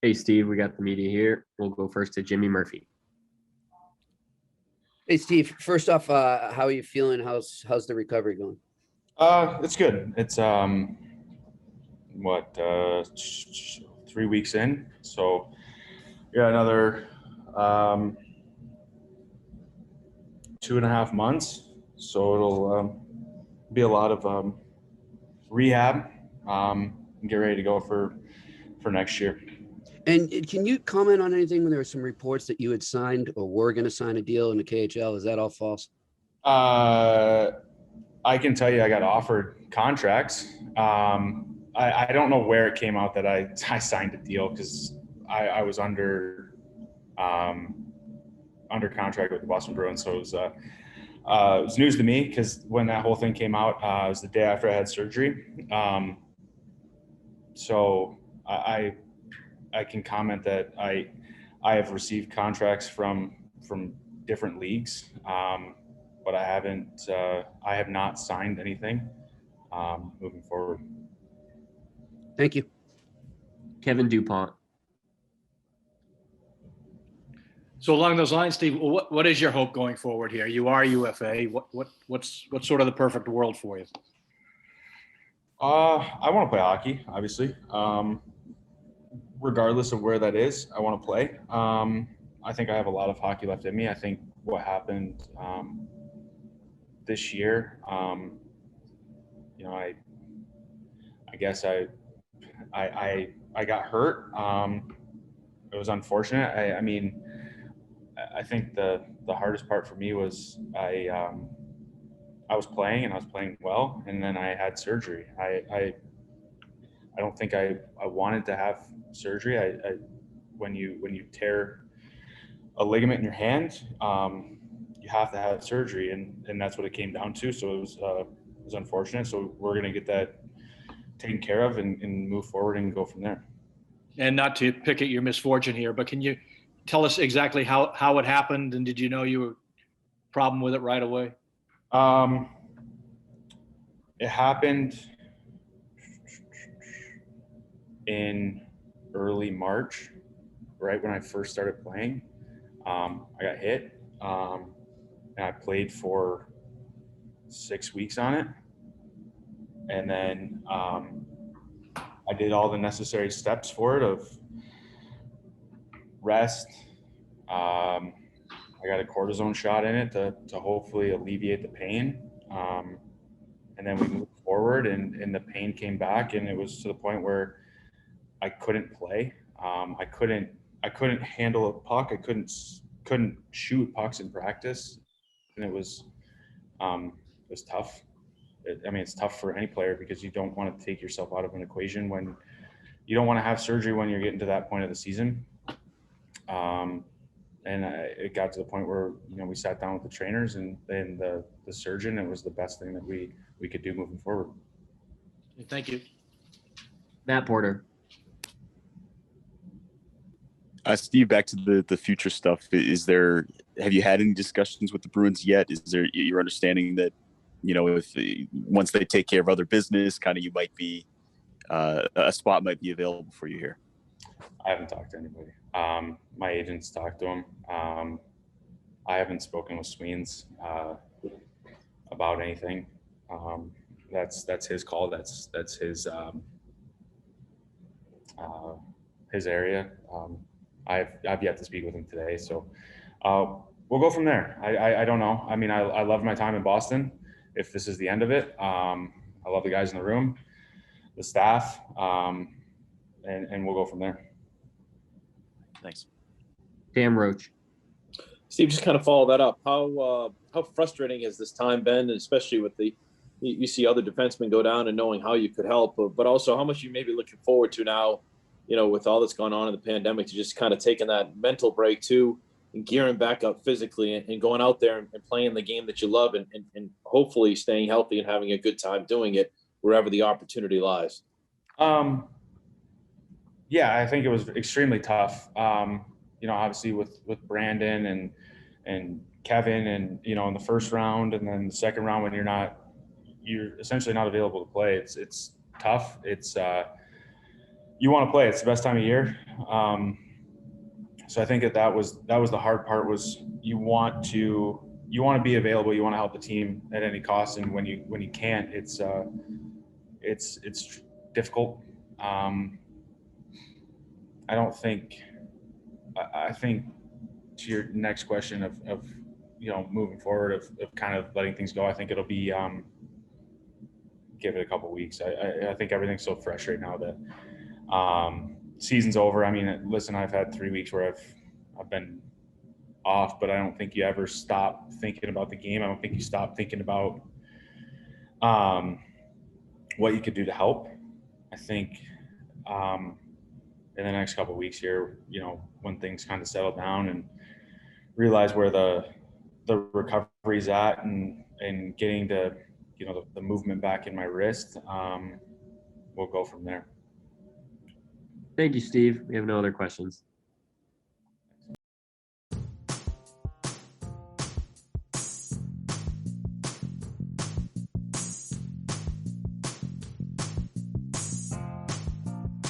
Hey, Steve, we got the media here. We'll go first to Jimmy Murphy. Hey, Steve, first off, how are you feeling? How's the recovery going? It's good. It's 3 weeks in. So yeah, another 2.5 months. So it'll be a lot of rehab and get ready to go for next year. And can you comment on anything when there were some reports that you had signed or were going to sign a deal in the KHL? Is that all false? I can tell you I got offered contracts. I don't know where it came out that I signed a deal because I was under contract with the Boston Bruins. So it was news to me because when that whole thing came out, it was the day after I had surgery. So I can comment that I have received contracts from different leagues, but I have not signed anything moving forward. Thank you. Kevin Dupont. So along those lines, Steve, what is your hope going forward here? You are UFA. What's sort of the perfect world for you? I want to play hockey, obviously. Regardless of where that is, I want to play. I think I have a lot of hockey left in me. I think what happened this year, I guess I got hurt. It was unfortunate. I mean, I think the hardest part for me was I was playing and I was playing well, and then I had surgery. I don't think I wanted to have surgery. When you tear a ligament in your hand, you have to have surgery, and that's what it came down to. So it was unfortunate. So we're gonna get that taken care of and move forward and go from there. And not to pick at your misfortune here, but can you tell us exactly how it happened, and did you know you were problem with it right away? It happened in early March, right when I first started playing. I got hit, and I played for 6 weeks on it. And then I did all the necessary steps for it of rest. I got a cortisone shot in it to hopefully alleviate the pain. And then we moved forward and the pain came back, and it was to the point where I couldn't play. I couldn't handle a puck. I couldn't shoot pucks in practice. And it was tough. It's tough for any player because you don't want to take yourself out of an equation when you don't want to have surgery when you're getting to that point of the season. And it got to the point where, we sat down with the trainers and the surgeon. It was the best thing that we could do moving forward. Thank you. Matt Porter. Steve, back to the future stuff. Have you had any discussions with the Bruins yet? Is there your understanding that, if once they take care of other business, kind of you might be a spot might be available for you here? I haven't talked to anybody. My agent's talked to him. I haven't spoken with Sweens about anything. That's his call. That's his area. I've yet to speak with him today, so we'll go from there. I don't know. I mean, I love my time in Boston. If this is the end of it, I love the guys in the room, the staff, and we'll go from there. Thanks. Dan Roach. Steve, just kind of follow that up. How frustrating has this time been, especially with you see other defensemen go down and knowing how you could help, but also how much you may be looking forward to now, with all that's gone on in the pandemic, to just kind of taking that mental break too and gearing back up physically and going out there and playing the game that you love and hopefully staying healthy and having a good time doing it wherever the opportunity lies. Yeah, I think it was extremely tough. Obviously with Brandon and Kevin and, in the first round and then the second round when you're essentially not available to play. It's tough. It's you want to play. It's the best time of year. So I think that was the hard part. Was you want to be available. You want to help the team at any cost, and when you can't, it's difficult. I think to your next question of moving forward of kind of letting things go, I think it'll be give it a couple weeks. I think everything's so fresh right now that season's over. I mean, listen, I've had 3 weeks where I've been off, but I don't think you ever stop thinking about the game. I don't think you stop thinking about what you could do to help. I think in the next couple of weeks here, when things kind of settle down and realize where the recovery's at and getting the movement back in my wrist, we'll go from there. Thank you, Steve. We have no other questions.